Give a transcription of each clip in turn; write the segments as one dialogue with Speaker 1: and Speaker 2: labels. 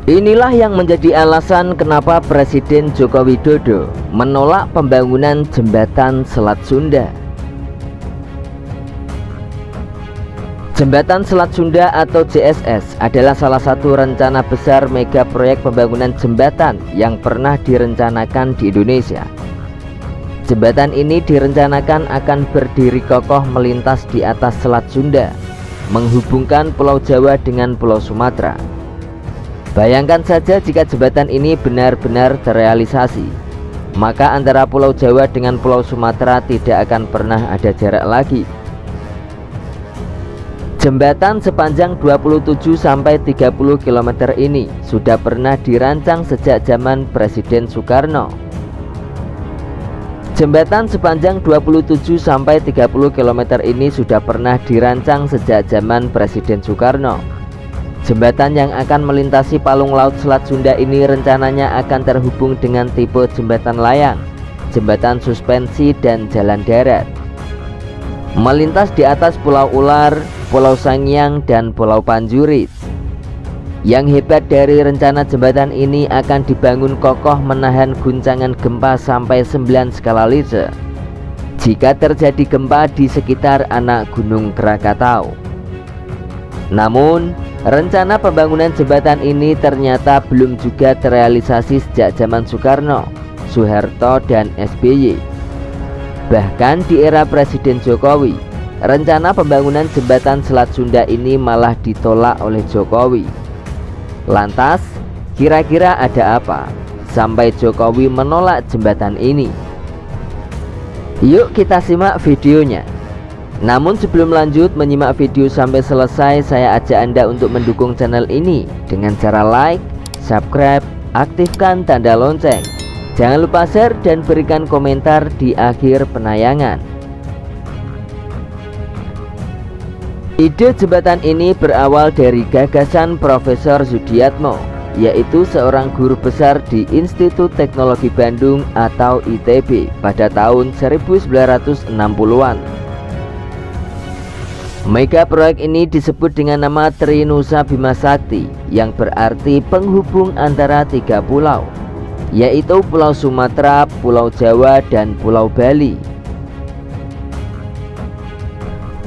Speaker 1: Inilah yang menjadi alasan kenapa Presiden Joko Widodo menolak pembangunan jembatan Selat Sunda. Jembatan Selat Sunda atau JSS adalah salah satu rencana besar mega proyek pembangunan jembatan yang pernah direncanakan di Indonesia. Jembatan ini direncanakan akan berdiri kokoh melintas di atas Selat Sunda, menghubungkan Pulau Jawa dengan Pulau Sumatera. Bayangkan saja jika jembatan ini benar-benar terrealisasi, maka antara Pulau Jawa dengan Pulau Sumatera tidak akan pernah ada jarak lagi. Jembatan sepanjang 27-30 km ini sudah pernah dirancang sejak zaman Presiden Soekarno. Jembatan sepanjang 27-30 km ini sudah pernah dirancang sejak zaman Presiden Soekarno. Jembatan yang akan melintasi palung laut Selat Sunda ini rencananya akan terhubung dengan tipe jembatan layang, jembatan suspensi, dan jalan darat. Melintas di atas Pulau Ular, Pulau Sangiang, dan Pulau Panjurit. Yang hebat dari rencana jembatan ini akan dibangun kokoh menahan guncangan gempa sampai 9 skala Richter jika terjadi gempa di sekitar anak Gunung Krakatau. Namun, rencana pembangunan jembatan ini ternyata belum juga terrealisasi sejak zaman Soekarno, Soeharto, dan SBY. Bahkan di era Presiden Jokowi, rencana pembangunan jembatan Selat Sunda ini malah ditolak oleh Jokowi. Lantas, kira-kira ada apa sampai Jokowi menolak jembatan ini? Yuk kita simak videonya. Namun sebelum lanjut menyimak video sampai selesai, saya ajak Anda untuk mendukung channel ini dengan cara like, subscribe, aktifkan tanda lonceng. Jangan lupa share dan berikan komentar di akhir penayangan. Ide jembatan ini berawal dari gagasan Profesor Sudiatmo, yaitu seorang guru besar di Institut Teknologi Bandung atau ITB pada tahun 1960-an. Mega proyek ini disebut dengan nama Trinusa Bima Sakti, yang berarti penghubung antara 3 pulau, yaitu Pulau Sumatera, Pulau Jawa, dan Pulau Bali.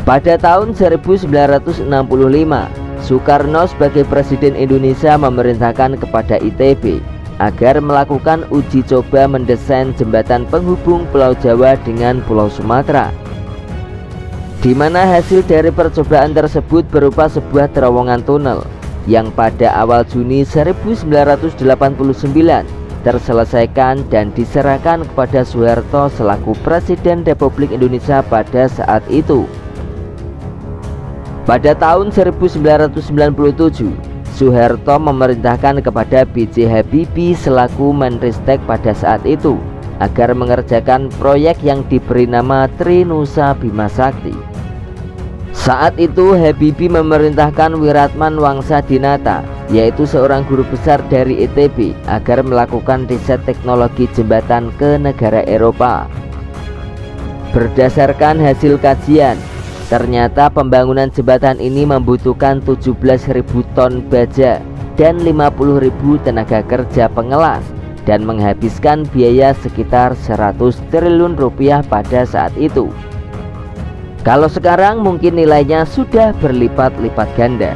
Speaker 1: Pada tahun 1965, Soekarno sebagai Presiden Indonesia memerintahkan kepada ITB agar melakukan uji coba mendesain jembatan penghubung Pulau Jawa dengan Pulau Sumatera, di mana hasil dari percobaan tersebut berupa sebuah terowongan tunnel yang pada awal Juni 1989 terselesaikan dan diserahkan kepada Soeharto selaku Presiden Republik Indonesia pada saat itu. Pada tahun 1997, Soeharto memerintahkan kepada B.J. Habibie selaku Menristek pada saat itu agar mengerjakan proyek yang diberi nama Trinusa Bima Sakti. Saat itu Habibie memerintahkan Wiratman Wangsadinata, yaitu seorang guru besar dari ITB, agar melakukan riset teknologi jembatan ke negara Eropa. Berdasarkan hasil kajian, ternyata pembangunan jembatan ini membutuhkan 17.000 ton baja dan 50.000 tenaga kerja pengelas dan menghabiskan biaya sekitar 100 triliun rupiah pada saat itu. Kalau sekarang mungkin nilainya sudah berlipat-lipat ganda.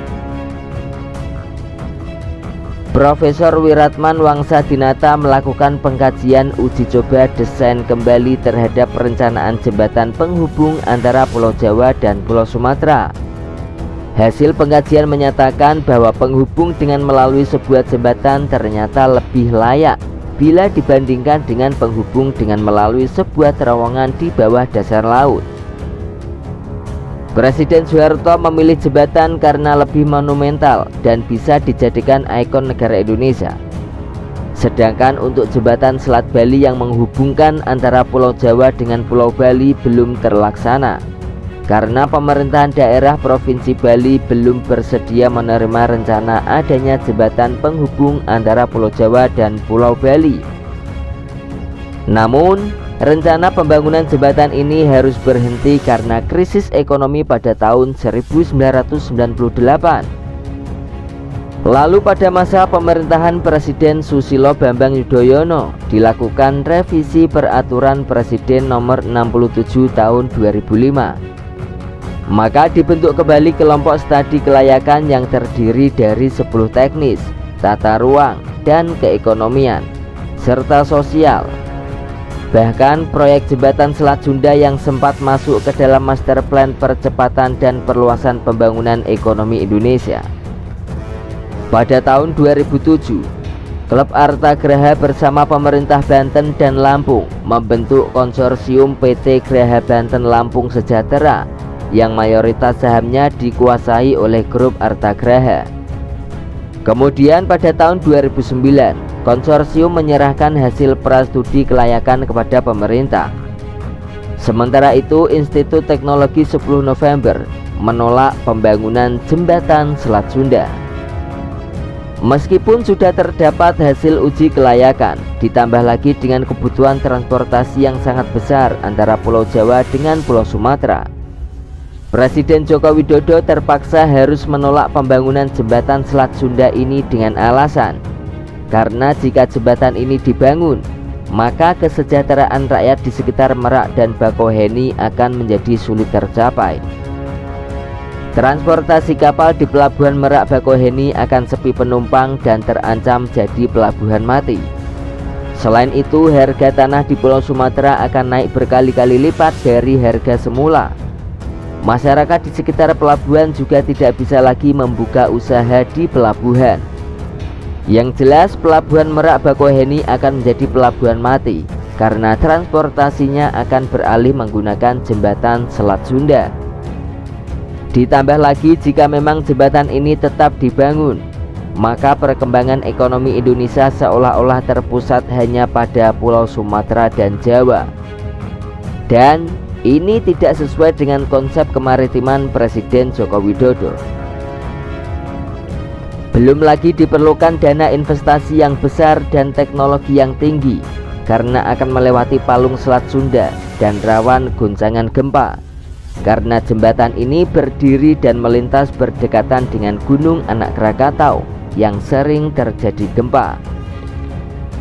Speaker 1: Profesor Wiratman Wangsadinata melakukan pengkajian uji coba desain kembali terhadap perencanaan jembatan penghubung antara Pulau Jawa dan Pulau Sumatera. Hasil pengkajian menyatakan bahwa penghubung dengan melalui sebuah jembatan ternyata lebih layak bila dibandingkan dengan penghubung dengan melalui sebuah terowongan di bawah dasar laut. Presiden Soeharto memilih jembatan karena lebih monumental dan bisa dijadikan ikon negara Indonesia. Sedangkan untuk jembatan Selat Bali yang menghubungkan antara Pulau Jawa dengan Pulau Bali belum terlaksana, karena pemerintahan daerah Provinsi Bali belum bersedia menerima rencana adanya jembatan penghubung antara Pulau Jawa dan Pulau Bali. Namun, rencana pembangunan jembatan ini harus berhenti karena krisis ekonomi pada tahun 1998. Lalu pada masa pemerintahan Presiden Susilo Bambang Yudhoyono dilakukan revisi Peraturan Presiden Nomor 67 Tahun 2005. Maka dibentuk kembali kelompok studi kelayakan yang terdiri dari 10 teknis, tata ruang, dan keekonomian, serta sosial. Bahkan proyek jembatan Selat Sunda yang sempat masuk ke dalam Master Plan Percepatan dan Perluasan Pembangunan Ekonomi Indonesia. Pada tahun 2007, Klub Arta Graha bersama pemerintah Banten dan Lampung membentuk konsorsium PT Graha Banten Lampung Sejahtera yang mayoritas sahamnya dikuasai oleh grup Arta Graha. Kemudian pada tahun 2009, konsorsium menyerahkan hasil prastudi kelayakan kepada pemerintah. Sementara itu, Institut Teknologi 10 November menolak pembangunan jembatan Selat Sunda. Meskipun sudah terdapat hasil uji kelayakan, ditambah lagi dengan kebutuhan transportasi yang sangat besar antara Pulau Jawa dengan Pulau Sumatera, Presiden Joko Widodo terpaksa harus menolak pembangunan jembatan Selat Sunda ini dengan alasan, karena jika jembatan ini dibangun, maka kesejahteraan rakyat di sekitar Merak dan Bakauheni akan menjadi sulit tercapai. Transportasi kapal di pelabuhan Merak Bakauheni akan sepi penumpang dan terancam jadi pelabuhan mati. Selain itu, harga tanah di Pulau Sumatera akan naik berkali-kali lipat dari harga semula. Masyarakat di sekitar pelabuhan juga tidak bisa lagi membuka usaha di pelabuhan. Yang jelas, pelabuhan Merak Bakauheni akan menjadi pelabuhan mati karena transportasinya akan beralih menggunakan jembatan Selat Sunda. Ditambah lagi jika memang jembatan ini tetap dibangun, maka perkembangan ekonomi Indonesia seolah-olah terpusat hanya pada Pulau Sumatera dan Jawa. Dan ini tidak sesuai dengan konsep kemaritiman Presiden Joko Widodo. Belum lagi diperlukan dana investasi yang besar dan teknologi yang tinggi karena akan melewati palung Selat Sunda dan rawan goncangan gempa. Karena jembatan ini berdiri dan melintas berdekatan dengan Gunung Anak Krakatau yang sering terjadi gempa.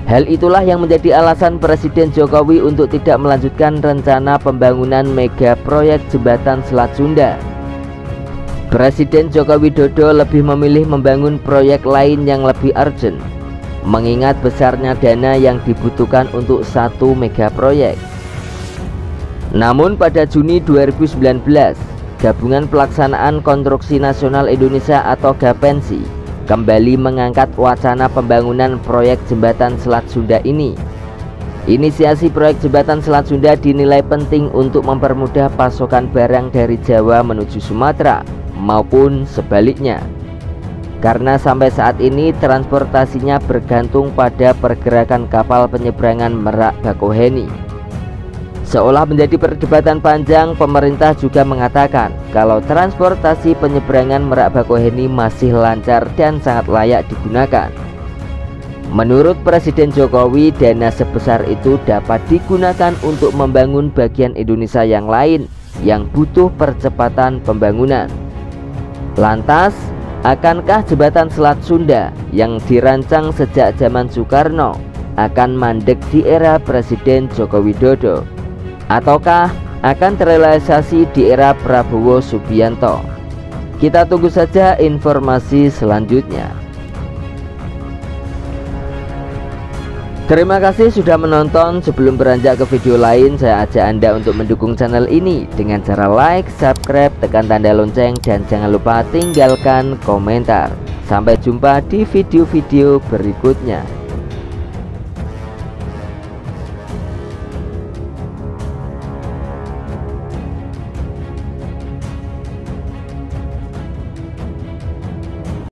Speaker 1: Hal itulah yang menjadi alasan Presiden Jokowi untuk tidak melanjutkan rencana pembangunan mega proyek jembatan Selat Sunda. Presiden Joko Widodo lebih memilih membangun proyek lain yang lebih urgent, mengingat besarnya dana yang dibutuhkan untuk satu mega proyek. Namun pada Juni 2019, Gabungan Pelaksanaan Konstruksi Nasional Indonesia atau GAPENSI kembali mengangkat wacana pembangunan proyek jembatan Selat Sunda ini. Inisiasi proyek jembatan Selat Sunda dinilai penting untuk mempermudah pasokan barang dari Jawa menuju Sumatera maupun sebaliknya. Karena sampai saat ini transportasinya bergantung pada pergerakan kapal penyeberangan Merak Bakauheni. Seolah menjadi perdebatan panjang, pemerintah juga mengatakan kalau transportasi penyeberangan Merak Bakauheni masih lancar dan sangat layak digunakan. Menurut Presiden Jokowi, dana sebesar itu dapat digunakan untuk membangun bagian Indonesia yang lain yang butuh percepatan pembangunan. Lantas, akankah jembatan Selat Sunda yang dirancang sejak zaman Soekarno akan mandek di era Presiden Joko Widodo? Ataukah akan terrealisasi di era Prabowo Subianto? Kita tunggu saja informasi selanjutnya. Terima kasih sudah menonton. Sebelum beranjak ke video lain, saya ajak Anda untuk mendukung channel ini dengan cara like, subscribe, tekan tanda lonceng, dan jangan lupa tinggalkan komentar. Sampai jumpa di video-video berikutnya.